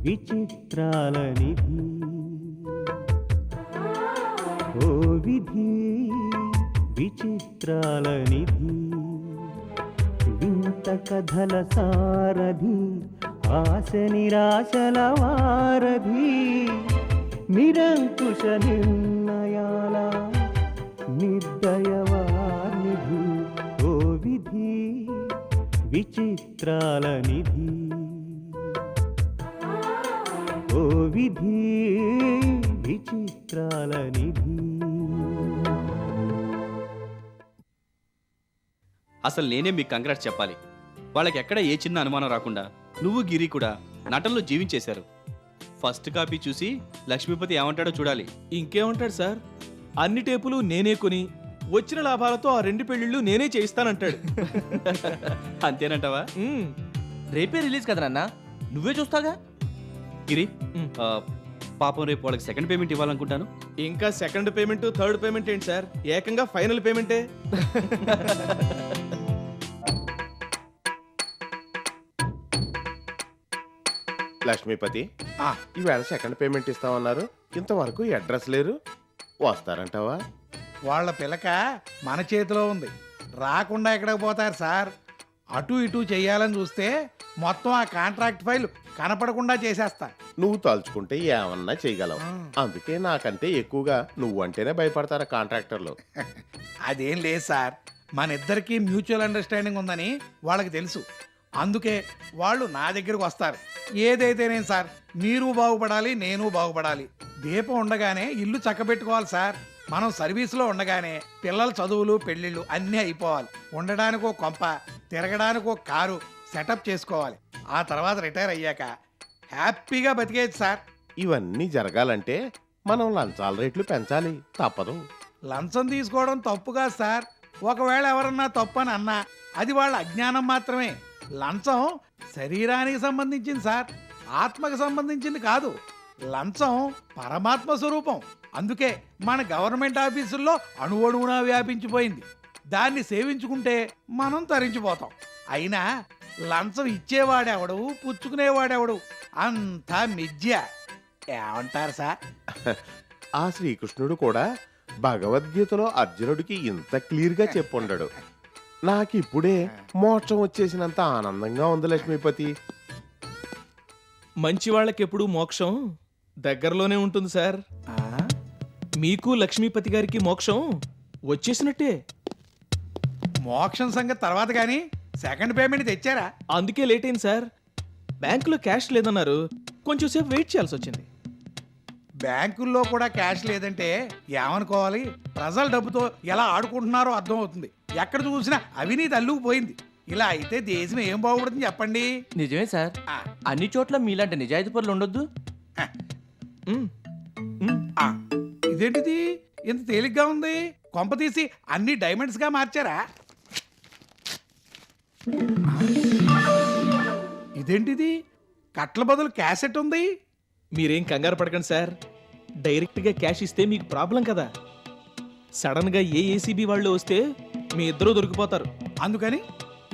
విచిత్రాల నిధి ఓ విధి విచిత్రాల నిధి వింత కథల సారథి ఆశ నిరాశల వారధి నిరంకుశ నిర్ణయాల నిర్దయవానిధి ఓ విధి విచిత్రాల నిధి ఓ విధి విచిత్రాల నిధి. అసలు నేనే మీకు కంగ్రాట్స్ చెప్పాలి. వాళ్ళకి ఎక్కడ ఏ చిన్న అనుమానం రాకుండా నువ్వు గిరి కూడా నటనలో జీవించేశారు. ఫస్ట్ కాపీ చూసి లక్ష్మీపతి ఏమంటాడో చూడాలి. ఇంకేమంటాడు సార్, అన్ని టేపులు నేనే కొని వచ్చిన లాభాలతో ఆ 2 పెళ్లిళ్ళు నేనే చేయిస్తానంటాడు. అంతేనంటావా? రేపే రిలీజ్ కదా నాన్న, నువ్వే చూస్తాగా. గిరి, పాపం రేపు వాళ్ళకి సెకండ్ పేమెంట్ ఇవ్వాలనుకుంటాను. ఇంకా సెకండ్ పేమెంట్, థర్డ్ పేమెంట్ ఏంటి సార్, ఏకంగా ఫైనల్ పేమెంటే. లక్ష్మీపతి, ఈవేళ సెకండ్ పేమెంట్ ఇస్తామన్నారు, ఇంతవరకు అడ్రస్ లేరు. వస్తారంటావా? వాళ్ళ పిలక మన చేతిలో ఉంది, రాకుండా ఎక్కడికి పోతారు సార్. అటు ఇటు చెయ్యాలని చూస్తే మొత్తం ఆ కాంట్రాక్ట్ ఫైల్ కనపడకుండా చేసేస్తా. నువ్వు తలుచుకుంటే ఏమన్నా చేయగలవు. అందుకే నాకంటే ఎక్కువగా నువ్వు అంటేనే భయపడతారా కాంట్రాక్టర్లు. అదేం లేదు సార్, మన ఇద్దరికి మ్యూచువల్ అండర్స్టాండింగ్ ఉందని వాళ్ళకి తెలుసు. అందుకే వాళ్ళు నా దగ్గరకు వస్తారు. ఏదైతేనే సార్, మీరు బాగుపడాలి, నేను బాగుపడాలి. దీపం ఉండగానే ఇల్లు చక్కబెట్టుకోవాలి సార్. మనం సర్వీస్లో ఉండగానే పిల్లల చదువులు, పెళ్ళిళ్ళు అన్నీ అయిపోవాలి. ఉండడానికో కొంప, తిరగడానికో కారు సెటప్ చేసుకోవాలి. ఆ తర్వాత రిటైర్ అయ్యాక హ్యాపీగా బతికేది సార్. ఇవన్నీ జరగాలంటే మనం లంచాల రేట్లు పెంచాలి, తప్పదు. లంచం తీసుకోవడం తప్పుగా సార్. ఒకవేళ ఎవరన్నా తప్పు అని అన్నా అది వాళ్ళ అజ్ఞానం మాత్రమే. లంచం శరీరానికి సంబంధించింది సార్, ఆత్మకు సంబంధించింది కాదు. లంచం పరమాత్మ స్వరూపం. అందుకే మన గవర్నమెంట్ ఆఫీసుల్లో అణువణువునా వ్యాపించిపోయింది. దాన్ని సేవించుకుంటే మనం తరించిపోతాం. అయినా లంచం ఇచ్చేవాడెవడు, పుచ్చుకునేవాడెవడు, అంతా మిథ్య. ఏమంటారు సార్? ఆ శ్రీకృష్ణుడు కూడా భగవద్గీతలో అర్జునుడికి ఇంత క్లియర్గా చెప్పుండడు. నాకిప్పుడే మోక్షం వచ్చేసినంత ఆనందంగా ఉంది లక్ష్మీపతి. మంచి వాళ్ళకి ఎప్పుడు మోక్షం దగ్గరలోనే ఉంటుంది సార్. మీకు లక్ష్మీపతి గారికి మోక్షం వచ్చేసినట్టే. మోక్షం సంగతి తర్వాత కానీ సెకండ్ పేమెంట్ తెచ్చారా? అందుకే లేట్ అయింది సార్. బ్యాంకులో క్యాష్ లేదన్నారు, కొంచెం సేపు వెయిట్ చేయాల్సి వచ్చింది. బ్యాంకుల్లో కూడా క్యాష్ లేదంటే ఏమనుకోవాలి? ప్రజల డబ్బుతో ఎలా ఆడుకుంటున్నారో అర్థమవుతుంది. ఎక్కడ చూసినా అవినీతి అల్లుకుపోయింది. ఇలా అయితే దేశం ఏం బాగుపడుతుంది చెప్పండి. నిజమే సార్, అన్ని చోట్ల మీలాంటి నిజాయితీ పనులు ఉండొద్దు. ఇదేంటిది ఇంత తేలిగ్గా ఉంది? కొంప తీసి అన్ని డైమండ్స్ గా మార్చారా? ఇదేంటిది కట్ల బదులు క్యాసెట్ ఉంది? మీరేం కంగారు పడకండి సార్, డైరెక్ట్గా క్యాష్ ఇస్తే మీకు ప్రాబ్లం కదా. సడన్గా ఏసీబీ వాళ్ళు వస్తే మీ ఇద్దరూ దొరికిపోతారు. అందుకని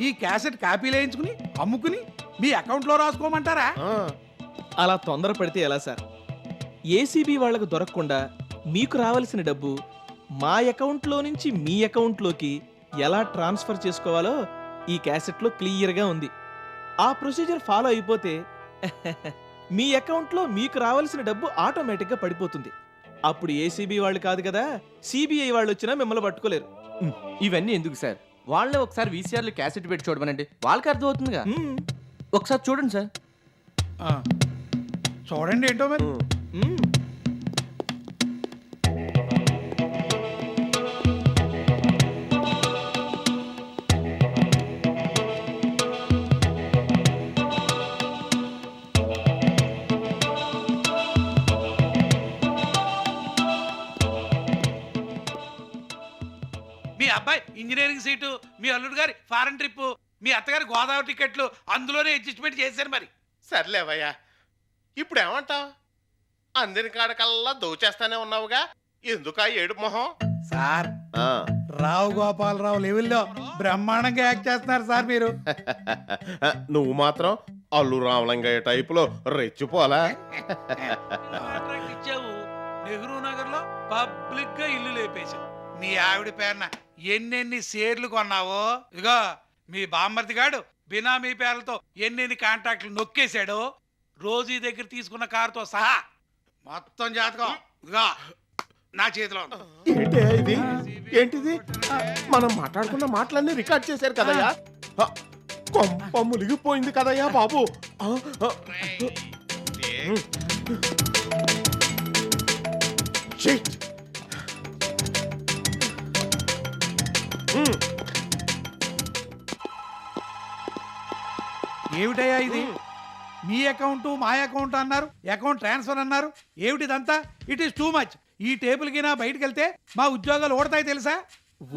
ఈ క్యాసెట్ కాపీలు వేయించుకుని అమ్ముకుని మీ అకౌంట్లో రాసుకోమంటారా? అలా తొందర పడితే ఎలా సార్? ఏసీబీ వాళ్ళకు దొరకకుండా మీకు రావాల్సిన డబ్బు మా అకౌంట్లో నుంచి మీ అకౌంట్లోకి ఎలా ట్రాన్స్ఫర్ చేసుకోవాలో ఈ క్యాసెట్లో క్లియర్గా ఉంది. ఆ ప్రొసీజర్ ఫాలో అయిపోతే మీ అకౌంట్లో మీకు రావాల్సిన డబ్బు ఆటోమేటిక్గా పడిపోతుంది. అప్పుడు ఏసీబీ వాళ్ళు కాదు కదా, సిబిఐ వాళ్ళు వచ్చినా మిమ్మల్ని పట్టుకోలేరు. ఇవన్నీ ఎందుకు సార్? వాళ్ళే ఒకసారి వీసీఆర్లు క్యాసెట్ పెట్టి చూడమనండి, వాళ్ళకి అర్థమవుతుందిగా. ఒకసారి చూడండి సార్. చూడండి ఏంటో మరి. మీ అబ్బాయి ఇంజనీరింగ్ సీటు, మీ అల్లుడు గారి ఫారెన్ ట్రిప్, మీ అత్తగారి గోదావరి టికెట్లు అందులోనే అడ్జస్ట్మెంట్ చేశారు. మరి సర్లేవయ్యా, ఇప్పుడు ఏమంటావు? అందిన కాడకల్లా దోచేస్తానే ఉన్నావుగా, ఎందుకా ఏడు మొహం? సార్, రావు గోపాలరావు లెవెల్లో బ్రహ్మాండంగా యాక్ట్ చేస్తున్నారు సార్ మీరు. నువ్వు మాత్రం అల్లు రామలింగయ్య టైపులో రెచ్చిపోలా. కాంట్రాక్ట్ ఇచ్చావు, నెహ్రూ నగర్ లో పబ్లిక్ గా ఇల్లు లేపేశావు. మీ ఆవిడ పేరున ఎన్నెన్ని షేర్లు కొన్నావో, ఇదిగో మీ బామ్మర్ది గాడు బినామీ పేర్లతో ఎన్నెన్ని కాంట్రాక్ట్లు నొక్కేశాడో, రోజు దగ్గర తీసుకున్న కారుతో సహా మొత్తం జాతకం ఇదిగో నా చేతిలో ఉంది. ఏంటి ఇది? ఏంటిది? మనం మాట్లాడుకున్న మాటలన్నీ రికార్డ్ చేశారు కదయ్యా. కొంప మునిగిపోయింది కదయ్యా బాబు. Shit. ఏమిటయ్యా ఇది? మీ అకౌంట్ మా అకౌంట్ అన్నారు, అకౌంట్ ట్రాన్స్ఫర్ అన్నారు, ఏమిటిదంతా? It is too much. ఈ టేబుల్ కి నా బయటకు వెళ్తే మా ఉద్యోగాలు ఓడతాయి తెలుసా?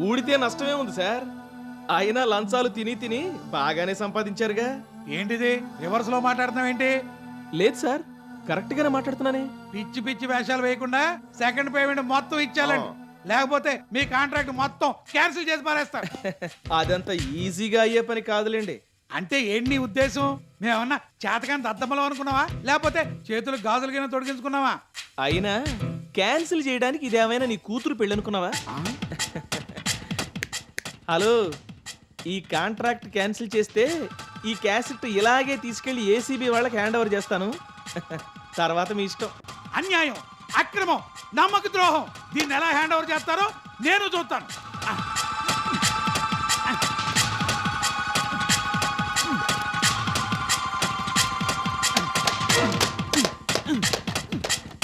ఊడితే నష్టమే ఉంది సార్. అయినా లంచాలు తిని తిని బాగానే సంపాదించారుగా. ఏంటిది రివర్స్ లో మాట్లాడుతున్నావు ఏంటి? లేదు సార్, కరెక్ట్ గానే మాట్లాడుతున్నానే. పిచ్చి పిచ్చి వేషాలు వేయకుండా సెకండ్ పేమెంట్ మొత్తం ఇచ్చాలండి, లేకపోతే మీ కాంట్రాక్ట్ మొత్తం క్యాన్సిల్ చేసి పారేస్తారు. అదంత ఈజీగా అయ్యే పని కాదులేండి. అంటే ఏంటి నీ ఉద్దేశం? మేమన్నా చేతకాని దద్దమ్మలం అనుకున్నావా, లేకపోతే చేతులు గాజులు కింద తొడిగించుకున్నావా? అయినా క్యాన్సిల్ చేయడానికి ఇదేమైనా నీ కూతురు పెళ్ళి అనుకున్నావా? హలో, ఈ కాంట్రాక్ట్ క్యాన్సిల్ చేస్తే ఈ క్యాసెట్ ఇలాగే తీసుకెళ్లి ఏసీబీ వాళ్ళకి హ్యాండ్ ఓవర్ చేస్తాను. తర్వాత మీ ఇష్టం. అన్యాయం, అక్రమం, నమ్మక ద్రోహం. దీన్ని ఎలా హ్యాండ్ ఓవర్ చేస్తారో నేను చూస్తాను.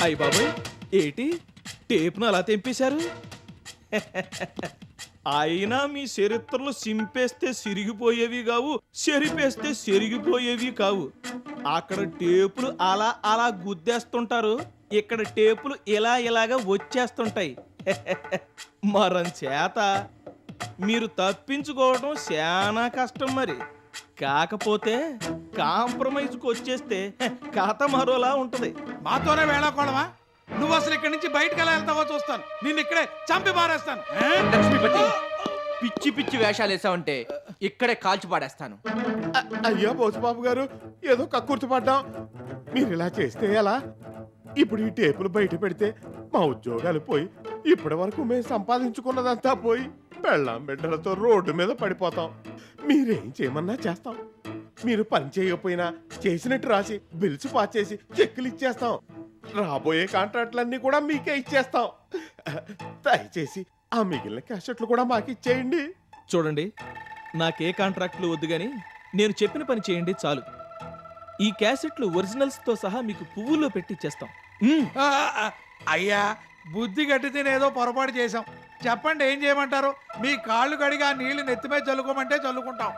అయ్య బాబోయ్, ఏటి టేప్ను అలా తెంపేశారు? అయినా మీ చరిత్రలు సింపేస్తే సిరిగిపోయేవి కావు, చెరిపేస్తే చెరిగిపోయేవి కావు. అక్కడ టేపులు అలా అలా గుద్దేస్తుంటారు, ఇక్కడ టేపులు ఇలాగా వచ్చేస్తుంటాయి. మరం చేత మీరు తప్పించుకోవడం చాలా కష్టం. మరి కాకపోతే కాంప్రమైజ్కి వచ్చేస్తే కథ మరోలా ఉంటది. మాతోనే వేళాకోళమా? నువ్వు అసలు ఇక్కడి నుంచి బయటకు ఎలా వెళ్తావో చూస్తాను. నిన్ను ఇక్కడే చంపి మారేస్తాను. లక్ష్మీపతి, పిచ్చి పిచ్చి వేషాలు వేసావంటే ఇక్కడే కాల్చి పాడేస్తాను. అయ్యా బోసుబాబు గారు, ఏదో కక్కుర్తి పడ్డాం. మీరు ఇలా చేస్తే ఎలా? ఇప్పుడు ఈ టేపులు బయట పెడితే మా ఉద్యోగాలు పోయి, ఇప్పటి వరకు మేము సంపాదించుకున్నదంతా పోయి, పెళ్ళాం బిడ్డలతో రోడ్డు మీద పడిపోతాం. మీరేం చేయమన్నా చేస్తాం. మీరు పని చేయకపోయినా చేసినట్టు రాసి బిల్స్ పాస్ చేసి చెక్కులు ఇచ్చేస్తాం. రాబోయే కాంట్రాక్ట్లన్నీ కూడా మీకే ఇచ్చేస్తాం. దయచేసి ఆ మిగిలిన క్యాసెట్లు కూడా మాకు ఇచ్చేయండి. చూడండి, నాకే కాంట్రాక్ట్లు వద్దు గాని నేను చెప్పిన పని చేయండి చాలు. ఈ క్యాసెట్లు ఒరిజినల్స్తో సహా మీకు పువ్వుల్లో పెట్టిచ్చేస్తాం. ఆ, ఆ, అయ్యా బుద్ధి గట్టితే ఏదో పొరపాటు చేశాం. చెప్పండి ఏం చేయమంటారు? మీ కాళ్ళు కడిగి ఆ నీళ్లు నెత్తిమీద చల్లుకోమంటే చల్లుకుంటాం.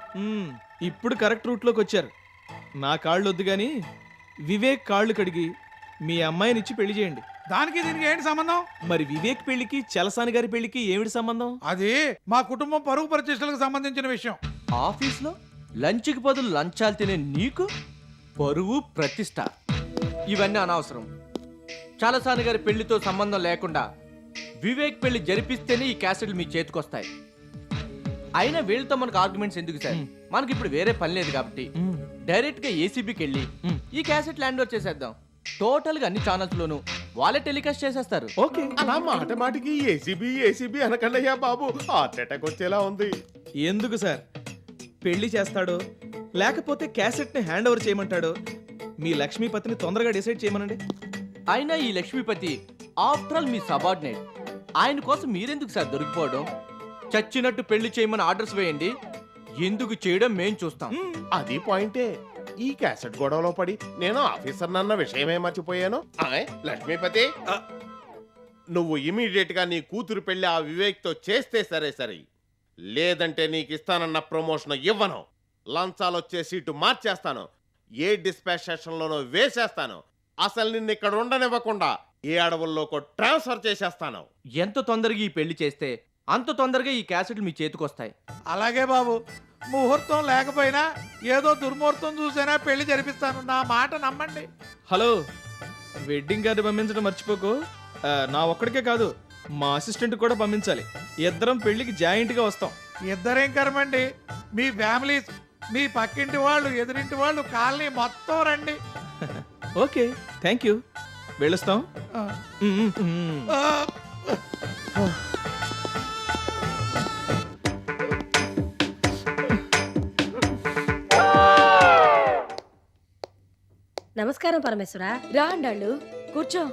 ఇప్పుడు కరెక్ట్ రూట్లోకి వచ్చారు. నా కాళ్ళు వద్దు గాని వివేక్ కాళ్ళు కడిగి మీ అమ్మాయినిచ్చి పెళ్లి చేయండి. దానికి దీనికి ఏంటి సంబంధం? మరి వివేక్ పెళ్లికి చలసాని గారి పెళ్లికి ఏమిటి సంబంధం? అది మా కుటుంబం పరుగు ప్రతిష్టలకు సంబంధించిన విషయం. ఆఫీస్లో లంచ్కి బదులు లంచాలు తినే నీకు పరువు ప్రతిష్ట ఇవన్నీ అనవసరం. చాలాసాని గారి పెళ్లితో సంబంధం లేకుండా వివేక్ పెళ్లి జరిపిస్తేనే ఈ క్యాసెట్లు మీ చేతికొస్తాయి. అయినా వీళ్ళతో మనకు ఆర్గ్యుమెంట్స్ ఎందుకు సార్? మనకి ఇప్పుడు వేరే పని లేదు కాబట్టి డైరెక్ట్ గా ఏసీబీకి వెళ్ళి ఈ క్యాసెట్ ల్యాండ్ ఓవర్ చేసేద్దాం. టోటల్ గా అన్ని ఛానల్స్ లోను వాళ్ళే టెలికాస్ట్ చేసేస్తారు. ఓకే, అలా మాటికి ఏసీబీ అనకండయ్యా బాబు, హార్ట్ అటాక్ వచ్చేలా ఉంది. ఎందుకు సార్? పెళ్లి చేస్తాడో లేకపోతే క్యాసెట్ ని హ్యాండ్ ఓవర్ చేయమంటాడో మీ లక్ష్మీపతిని తొందరగా డిసైడ్ చేయమనండి. అయినా ఈ లక్ష్మీపతి ఆఫ్టర్ ఆల్ మీ సబార్డినేట్. ఆయన కోసం మీరెందుకు సార్ దొరికిపోవడం? చచ్చినట్టు పెళ్లి చేయమని ఆర్డర్స్ వేయండి, ఎందుకు చేయడం మేం చూస్తాం. అది పాయింటే. ఈ క్యాసెట్ గొడవలో పడి నేను ఆఫీసర్ నన్న విషయమే మర్చిపోయాను. లక్ష్మీపతి, నువ్వు ఇమీడియట్ గా నీ కూతురు పెళ్లి ఆ వివేక్ తో చేస్తే సరే, లేదంటే నీకు ఇస్తానన్న ప్రమోషన్ ఇవ్వను. లంచాలు వచ్చే సీటు మార్చేస్తాను, ఏ డిస్పాచ్ సెషన్లోనో వేసేస్తాను. అసలు నిన్ను ఇక్కడ ఉండనివ్వకుండా ఏ అడవుల్లోకో ట్రాన్స్ఫర్ చేసేస్తాను. ఎంత తొందరగా ఈ పెళ్లి చేస్తే అంత తొందరగా ఈ క్యాసెట్లు మీ చేతికొస్తాయి. అలాగే బాబు, ముహూర్తం లేకపోయినా ఏదో దుర్ముహూర్తం చూసైనా పెళ్లి జరిపిస్తాను. నా మాట నమ్మండి. హలో, వెడ్డింగ్ కార్డు పంపించడం మర్చిపోకు. నా ఒక్కడికే కాదు, మా అసిస్టెంట్ కూడా పంపించాలి. ఇద్దరం పెళ్లికి జాయింట్ గా వస్తాం. ఇద్దరేం కర్మండి, మీ ఫ్యామిలీస్ మీ పక్కింటి వాళ్ళు ఎదురింటి వాళ్ళు కాలనీ మొత్తం రండి. Okay, thank you. వెళ్ళొస్తాం. ఆ, మ్మ్. ఆ, నమస్కారం పరమేశ్వరా. రా అండాళ్ళు, కూర్చో.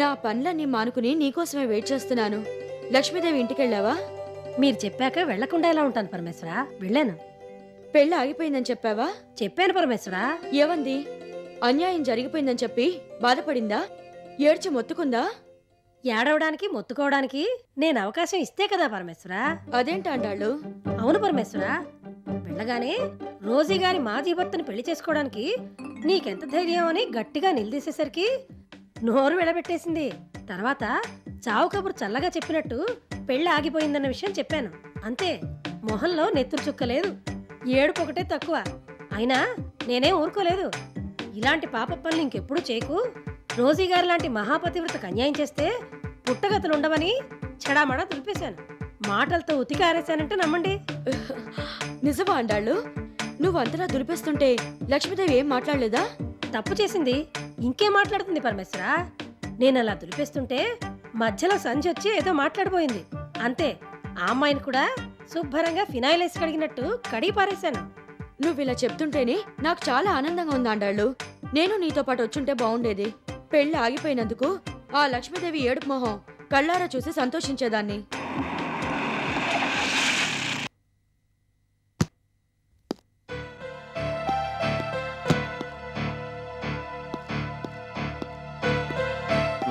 నా పనులన్నీ మానుకుని నీకోసమే వెయిట్ చేస్తున్నాను. లక్ష్మీదేవి ఇంటికెళ్ళావా? మీరు చెప్పాక వెళ్లకుండా ఎలా ఉంటాను పరమేశ్వరా? వెళ్ళాను. పెళ్ళి ఆగిపోయిందని చెప్పావా? చెప్పాను పరమేశ్వరా. ఏవంది? అన్యాయం జరిగిపోయిందని చెప్పి బాధపడిందా? ఏడ్చి మొత్తుకుందా? ఏడవడానికి మొత్తుకోవడానికి నేను అవకాశం ఇస్తే కదా పరమేశ్వరా. అదేంటి అండాళ్ళు? అవును పరమేశ్వరా. వెళ్ళగానే రోజీ గారి మాజీ భర్తను పెళ్లి చేసుకోవడానికి నీకెంత ధైర్యం అని గట్టిగా నిలదీసేసరికి నోరు వెళ్ళబెట్టేసింది. తర్వాత చావు కబురు చల్లగా చెప్పినట్టు పెళ్లి ఆగిపోయిందన్న విషయం చెప్పాను. అంతే, మొహంలో నెత్తురు చుక్కలేదు, ఏడుపు ఒకటే తక్కువ. అయినా నేనేం ఊరుకోలేదు. ఇలాంటి పాప పనులు ఇంకెప్పుడు చేయకు, రోజీ గారి లాంటి మహాపతివ్రతకు అన్యాయం చేస్తే పుట్టగతులుండవని చెడామడా తులిపేశాను. మాటలతో ఉతికారేశానంటే నమ్మండి. నిజమా అండాళ్ళు? నువ్వు అంతలా దులిపేస్తుంటే లక్ష్మీదేవి ఏం మాట్లాడలేదా? తప్పు చేసింది, ఇంకేం మాట్లాడుతుంది పరమేశ్వరా? నేను అలా దులిపేస్తుంటే మధ్యలో సంజయ్ వచ్చి ఏదో మాట్లాడిపోయింది. అంతే, ఆ అమ్మాయిని కూడా శుభ్రంగా ఫినాయిల్ వేసి కడిగినట్టు కడిగి పారేశాను. నువ్వు ఇలా చెప్తుంటేనే నాకు చాలా ఆనందంగా ఉంది అండాళ్ళు. నేను నీతో పాటు వచ్చుంటే బాగుండేది. పెళ్లి ఆగిపోయినందుకు ఆ లక్ష్మీదేవి ఏడుపు మొహం కళ్ళారా చూసి సంతోషించేదాన్ని.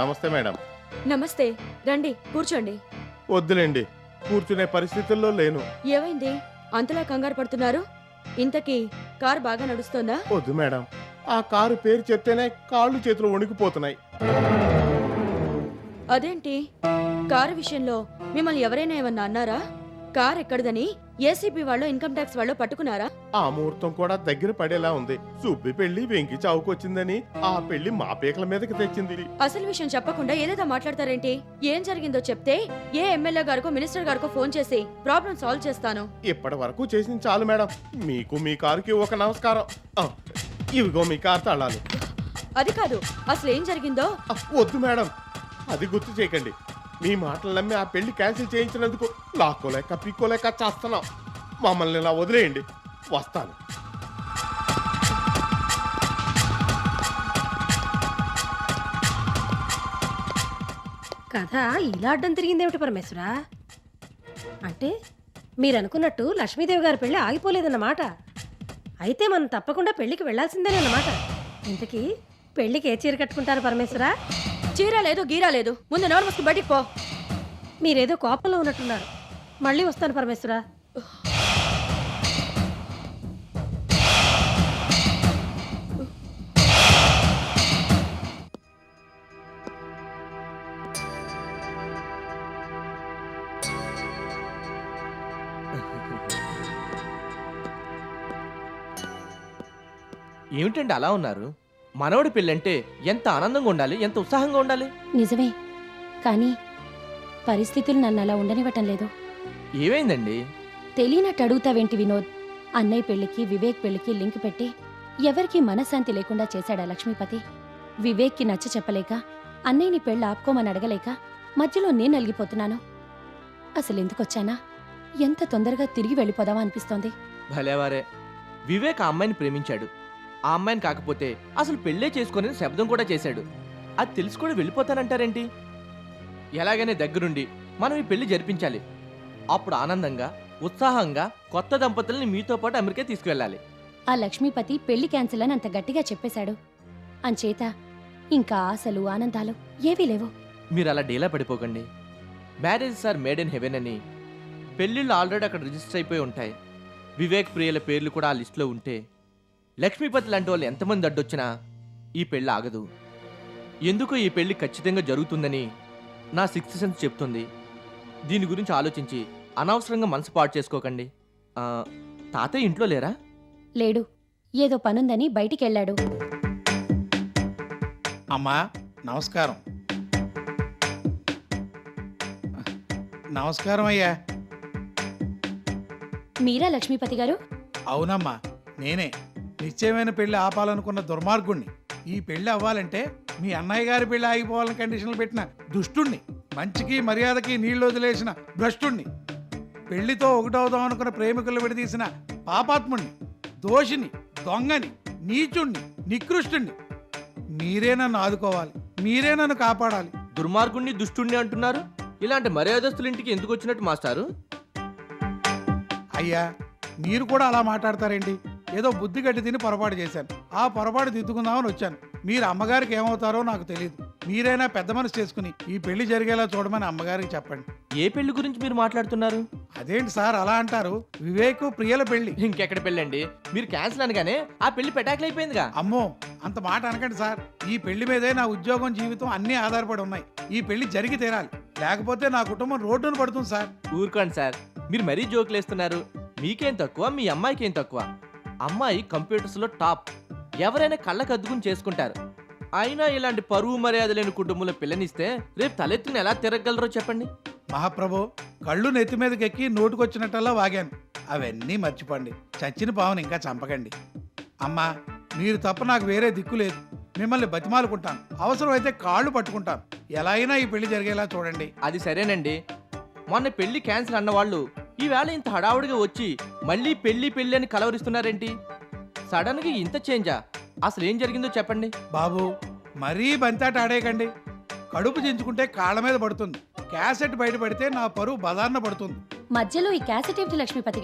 నమస్తే మేడం. నమస్తే, రండి కూర్చోండి. వద్దులేండి, కూర్చునే పరిస్థితుల్లో లేను. ఏమైంది అంతలా కంగారు పడుతున్నారు? ఇంతకీ కారు బాగా నడుస్తోందా? వద్దు మేడం, ఆ కారు పేరు చెప్తేనే కాళ్ళు చేతులు వణికిపోతున్నాయి. అదేంటి, కారు విషయంలో మిమ్మల్ని ఎవరైనా ఏమన్నా అన్నారా? కార్ ఎక్కడదని ఏసీబీ వాళ్ళు ఇన్కమ్ ట్యాక్స్ వాళ్ళు పట్టుకున్నారా? ఆ ముహూర్తం కూడా దగ్గర పడేలా ఉంది. సుబ్బి పెళ్లి వెంకి చావుకొచ్చిందని ఆ పెళ్లి మా పీకల మీదకి తెచ్చింది. అసలు విషయం చెప్పకుండా ఏదేదో మాట్లాడతారేంటి? ఏం జరిగిందో చెప్తే ఏ ఎమ్మెల్యే గారికో మినిస్టర్ గారికో ఫోన్ చేసి ప్రాబ్లం సాల్వ్ చేస్తాను. ఇప్పటి వరకు చేసింది చాలు మేడం. మీకు మీ కారుకి ఒక నమస్కారం. ఆ, ఇవిగో మీ కారు తాళాలు. అది కాదు, అసలు ఏం జరిగిందో. ఆ, వద్దు మేడం, అది గుర్తు చేయకండి. మీ మాటలు నమ్మి ఆ పెళ్లి క్యాన్సిల్ చేయించినందుకు లాక్కోలేక పిక్కోలేక చేస్తున్నాం. మమ్మల్ని ఇలా వదిలేయండి, వస్తాను. కథ ఇలా అడ్డం తిరిగిందేమిటి పరమేశ్వరా? అంటే మీరు అనుకున్నట్టు లక్ష్మీదేవి గారి పెళ్లి ఆగిపోలేదన్నమాట. అయితే మనం తప్పకుండా పెళ్లికి వెళ్లాల్సిందేనే అన్నమాట. ఇంతకీ పెళ్లికి ఏ చీర కట్టుకుంటారు పరమేశ్వరా? చీర లేదు గీరా లేదు, ముందు నోరు మూసుకు బయటికి పో. మీరేదో కోపంలో ఉన్నట్టున్నారు. మళ్ళీ వస్తాను పరమేశ్వరా. ఏమిటండి అలా ఉన్నారు? మనవడి పెళ్ళంటే ఎంత ఆనందంగా ఉండాలి, ఎంత ఉత్సాహంగా ఉండాలి. నిజమే, కానీ పరిస్థితులు నన్ను అలా ఉండనివ్వటం లేదు. ఏమైందండి? తెలియనట్టు అడుగుతావేంటి వినోద్? అన్నయ్య పెళ్లికి వివేక్ పెళ్లికి లింక్ పెట్టి ఎవరికీ మనశ్శాంతి లేకుండా చేశాడా లక్ష్మీపతి. వివేక్కి నచ్చ చెప్పలేక, అన్నయ్యని పెళ్ళి ఆపుకోమని అడగలేక మధ్యలో నేను నలిగిపోతున్నాను. అసలు ఎందుకొచ్చానా? ఎంత తొందరగా తిరిగి వెళ్ళిపోదామా అనిపిస్తోంది. భలేవారే, వివేక్ ఆ అమ్మాయిని ప్రేమించాడు. ఆ అమ్మాయిని కాకపోతే అసలు పెళ్ళే చేసుకొని శబ్దం కూడా చేశాడు. అది తెలిసి కూడా వెళ్ళిపోతానంటారేంటి? ఎలాగైనా దగ్గరుండి మనం ఈ పెళ్లి జరిపించాలి. అప్పుడు ఆనందంగా ఉత్సాహంగా కొత్త దంపతుల్ని మీతో పాటు అమెరికా తీసుకువెళ్ళాలి. ఆ లక్ష్మీపతి పెళ్లి క్యాన్సిల్ అని అంత గట్టిగా చెప్పేశాడు. అంచేత ఇంకా ఆశలు ఆనందాలు ఏవీ లేవు. మీరు అలా డీలా పడిపోకండి. Marriages are made in heaven అని పెళ్ళిళ్ళు ఆల్రెడీ అక్కడ రిజిస్టర్ అయిపోయి ఉంటాయి. వివేక్ ప్రియుల పేర్లు కూడా ఆ లిస్టులో ఉంటే లక్ష్మీపతి లాంటి వాళ్ళు ఎంతమంది అడ్డొచ్చినా ఈ పెళ్ళి ఆగదు. ఎందుకో ఈ పెళ్లి ఖచ్చితంగా జరుగుతుందని నా సిక్స్త్ సెన్స్ చెప్తుంది. దీని గురించి ఆలోచించి అనవసరంగా మనసు పాడు చేసుకోకండి. తాతయ్య ఇంట్లో లేరా? లేడు, ఏదో పనుందని బయటికెళ్ళాడు. అమ్మా నమస్కారం. నమస్కారం అయ్యా. మీరా లక్ష్మీపతి గారు? అవునమ్మా, నేనే. నిశ్చయమైన పెళ్లి ఆపాలనుకున్న దుర్మార్గుణ్ణి. ఈ పెళ్లి అవ్వాలంటే మీ అన్నయ్య గారి పెళ్లి ఆగిపోవాలని కండిషన్లు పెట్టిన దుష్టుణ్ణి, మంచికి మర్యాదకి నీళ్లు వదిలేసిన భ్రష్టుణ్ణి, పెళ్లితో ఒకటవుదాం అనుకున్న ప్రేమికులు విడదీసిన పాపాత్ముణ్ణి, దోషిని, దొంగని, నీచుణ్ణి, నికృష్టుణ్ణి. మీరే నన్ను ఆదుకోవాలి, మీరే నన్ను కాపాడాలి. దుర్మార్గుణ్ణి దుష్టుణ్ణి అంటున్నారు. ఇలాంటి మర్యాదస్తుల ఇంటికి ఎందుకు వచ్చినట్టు మాస్టారు? అయ్యా, మీరు కూడా అలా మాట్లాడతారేంటి? ఏదో బుద్ధి గడ్డి తిని పొరపాటు చేశాను. ఆ పొరపాటు దిద్దుకుందామని వచ్చాను. మీరు అమ్మగారికి ఏమవుతారో నాకు తెలియదు. మీరైనా పెద్ద మనసు చేసుకుని ఈ పెళ్లి జరిగేలా చూడమని అమ్మగారికి చెప్పండి. ఏ పెళ్లి గురించి మీరు మాట్లాడుతున్నారు? అదేంటి సార్ అలా అంటారు? వివేక్ ప్రియల పెళ్లి. ఇంకెక్కడ పెళ్ళండి? మీరు క్యాన్సిల్ అనగానే ఆ పెళ్లి పెటాకులు అయిపోయిందిగా. అమ్మో, అంత మాట అనకండి సార్. ఈ పెళ్లి మీదే నా ఉద్యోగం, జీవితం అన్నీ ఆధారపడి ఉన్నాయి. ఈ పెళ్లి జరిగి తీరాలి, లేకపోతే నా కుటుంబం రోడ్డున పడుతుంది సార్. ఊరుకోండి సార్, మీరు మరీ జోకులు వేస్తున్నారు. మీకేం తక్కువ, మీ అమ్మాయికి ఏం తక్కువ? అమ్మాయి కంప్యూటర్స్ లో టాప్, ఎవరైనా కళ్ళకు అద్దుకుని చేసుకుంటారు. అయినా ఇలాంటి పరువు మర్యాద లేని కుటుంబంలో పిల్లనిస్తే రేపు తలెత్తుకుని ఎలా తిరగలరో చెప్పండి. మహాప్రభు, కళ్ళు నెత్తి మీదకి ఎక్కి నోటుకొచ్చినట్టల్లా వాగాను. అవన్నీ మర్చిపోండి. చచ్చిన పావును ఇంకా చంపకండి. అమ్మా, మీరు తప్ప నాకు వేరే దిక్కు లేదు. మిమ్మల్ని బతిమాలుకుంటాను, అవసరమైతే కాళ్ళు పట్టుకుంటాను. ఎలా అయినా ఈ పెళ్లి జరిగేలా చూడండి. అది సరేనండి. మొన్న పెళ్లి క్యాన్సిల్ అన్నవాళ్ళు ఈవేళ ఇంత హడావుడిగా వచ్చి మళ్ళీ పెళ్లి పెళ్లి అని కలవరిస్తున్నారేంటి? సడన్ గా ఇంత చేంజా? అసలు ఏం జరిగిందో చెప్పండి. బాబు, మరీ బంతాట ఆడేయకండి. కడుపు చించుకుంటే కాళ్ళ మీద పడుతుంది. క్యాసెట్ బయట పడితే నా పరువు బజార్న పడుతుంది. మధ్యలో ఈ క్యాసెట్ ఏమిటి లక్ష్మీపతి